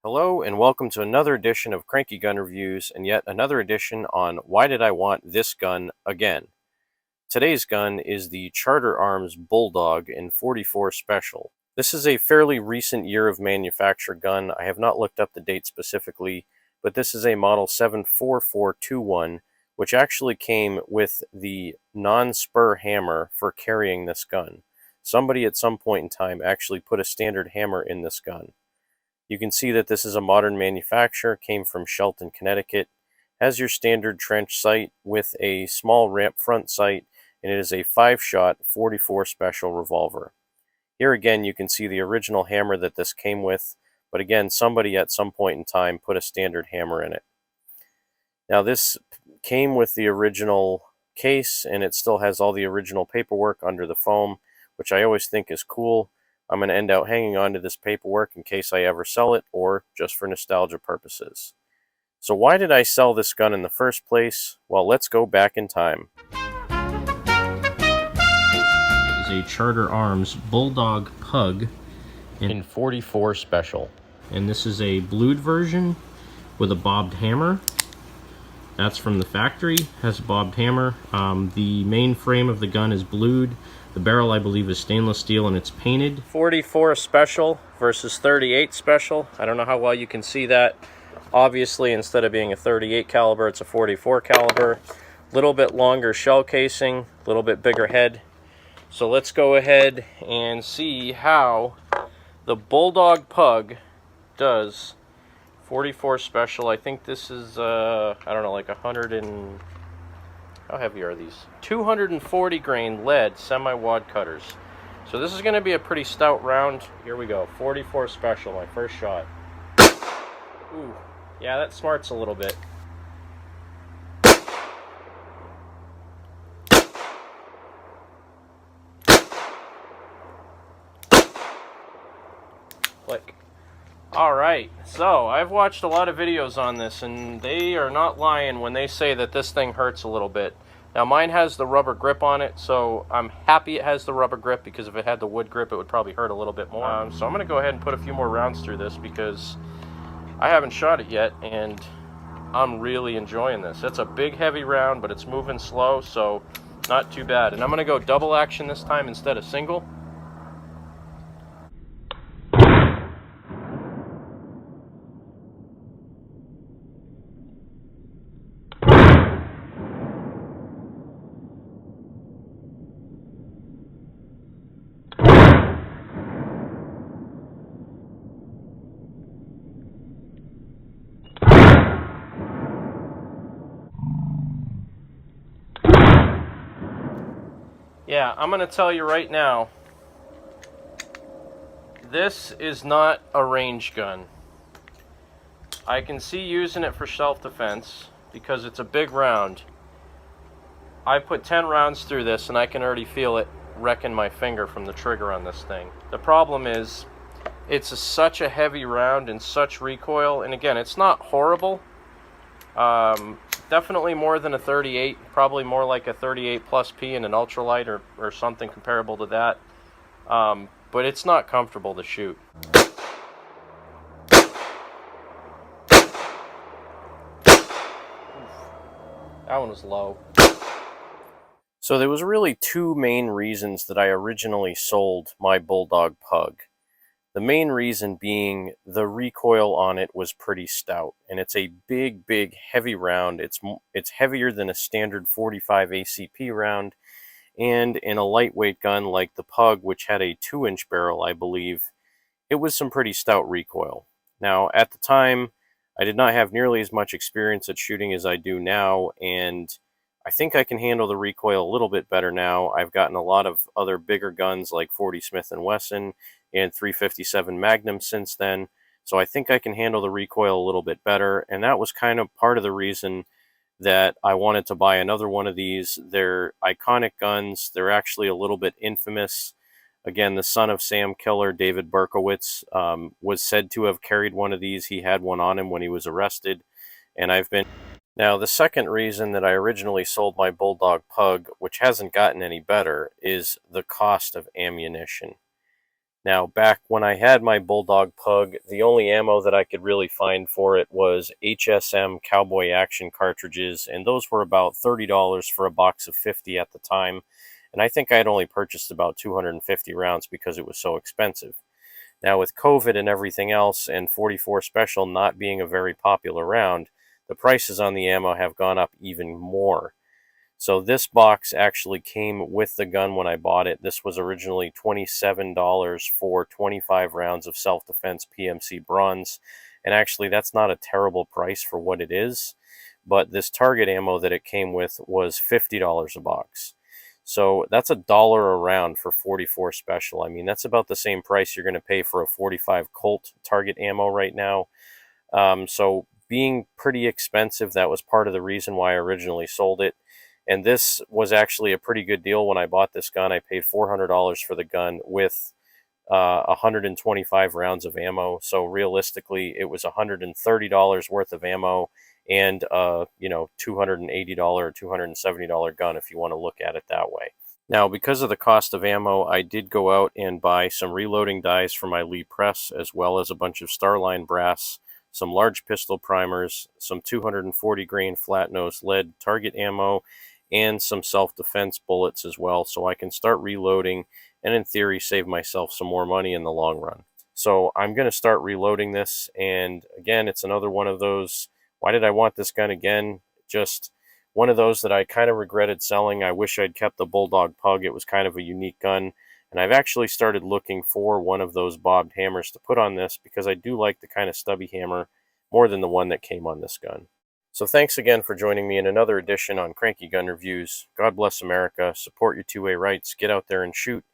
Hello and welcome to another edition of Cranky Gun Reviews and yet another edition on why did I want this gun again. Today's gun is the Charter Arms Bulldog in 44 Special. This is a fairly recent year of manufacture gun. I have not looked up the date specifically, but this is a model 74421, which actually came with the non-spur hammer for carrying this gun. Somebody at some point in time actually put a standard hammer in this gun. You can see that this is a modern manufacture, came from Shelton, Connecticut, has your standard trench sight with a small ramp front sight, and it is a 5-shot 44 Special revolver. Here again you can see the original hammer that this came with, but again somebody at some point in time put a standard hammer in it. Now this came with the original case, and it still has all the original paperwork under the foam, which I always think is cool. I'm going to end up hanging on to this paperwork in case I ever sell it or just for nostalgia purposes. So why did I sell this gun in the first place? Well, let's go back in time. It is a Charter Arms Bulldog Pug in 44 Special. And this is a blued version with a bobbed hammer. That's from the factory, has a bobbed hammer. The main frame of the gun is blued. The barrel, I believe, is stainless steel and it's painted. 44 Special versus 38 Special. I don't know how well you can see that. Obviously, instead of being a 38 caliber, it's a 44 caliber. Little bit longer shell casing, a little bit bigger head. So let's go ahead and see how the Bulldog Pug does 44 Special. I think this is, I don't know, like 100 and... how heavy are these? 240 grain lead semi-wad cutters. So this is going to be a pretty stout round. Here we go. 44 Special, my first shot. Ooh, yeah, that smarts a little bit. Click. Alright, so I've watched a lot of videos on this, and they are not lying when they say that this thing hurts a little bit. Now mine has the rubber grip on it, so I'm happy it has the rubber grip, because if it had the wood grip it would probably hurt a little bit more. So I'm going to go ahead and put a few more rounds through this because I haven't shot it yet, and I'm really enjoying this. It's a big heavy round, but it's moving slow, so not too bad. And I'm going to go double action this time instead of single. Yeah, I'm going to tell you right now, this is not a range gun. I can see using it for self-defense because it's a big round. I put 10 rounds through this and I can already feel it wrecking my finger from the trigger on this thing. The problem is, it's such a heavy round and such recoil, and again, it's not horrible. Definitely more than a 38, probably more like a 38 plus P in an ultralight or something comparable to that. But it's not comfortable to shoot. That one was low. So there was really two main reasons that I originally sold my Bulldog Pug. The main reason being the recoil on it was pretty stout, and it's a big, heavy round. It's heavier than a standard 45 ACP round, and in a lightweight gun like the Pug, which had a 2-inch barrel, I believe, it was some pretty stout recoil. Now, at the time, I did not have nearly as much experience at shooting as I do now, and I think I can handle the recoil a little bit better now. I've gotten a lot of other bigger guns like 40 Smith & Wesson and 357 Magnum since then, so I think I can handle the recoil a little bit better, and that was kind of part of the reason that I wanted to buy another one of these. They're iconic guns. They're actually a little bit infamous. Again, the son of Sam Killer, David Berkowitz, was said to have carried one of these. He had one on him when he was arrested, and I've been... Now, the second reason that I originally sold my Bulldog Pug, which hasn't gotten any better, is the cost of ammunition. Now, back when I had my Bulldog Pug, the only ammo that I could really find for it was HSM Cowboy Action cartridges, and those were about $30 for a box of 50 at the time. And I think I had only purchased about 250 rounds because it was so expensive. Now, with COVID and everything else, and 44 Special not being a very popular round, the prices on the ammo have gone up even more. So this box actually came with the gun when I bought it. This was originally $27 for 25 rounds of self-defense PMC bronze. And actually, that's not a terrible price for what it is. But this target ammo that it came with was $50 a box. So that's $1 a round for 44 Special. I mean, that's about the same price you're going to pay for a 45 Colt target ammo right now. So being pretty expensive, that was part of the reason why I originally sold it. And this was actually a pretty good deal when I bought this gun. I paid $400 for the gun with 125 rounds of ammo. So realistically, it was $130 worth of ammo and $280 or $270 gun if you want to look at it that way. Now, because of the cost of ammo, I did go out and buy some reloading dies for my Lee press, as well as a bunch of Starline brass, some large pistol primers, some 240 grain flat nose lead target ammo, and some self-defense bullets as well, so I can start reloading and in theory save myself some more money in the long run. So I'm going to start reloading this, and again, it's another one of those, why did I want this gun again? Just one of those that I kind of regretted selling. I wish I'd kept the Bulldog Pug. It was kind of a unique gun, and I've actually started looking for one of those bobbed hammers to put on this because I do like the kind of stubby hammer more than the one that came on this gun. So thanks again for joining me in another edition on Cranky Gun Reviews. God bless America. Support your two-way rights. Get out there and shoot.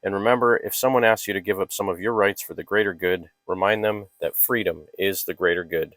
And remember, if someone asks you to give up some of your rights for the greater good, remind them that freedom is the greater good.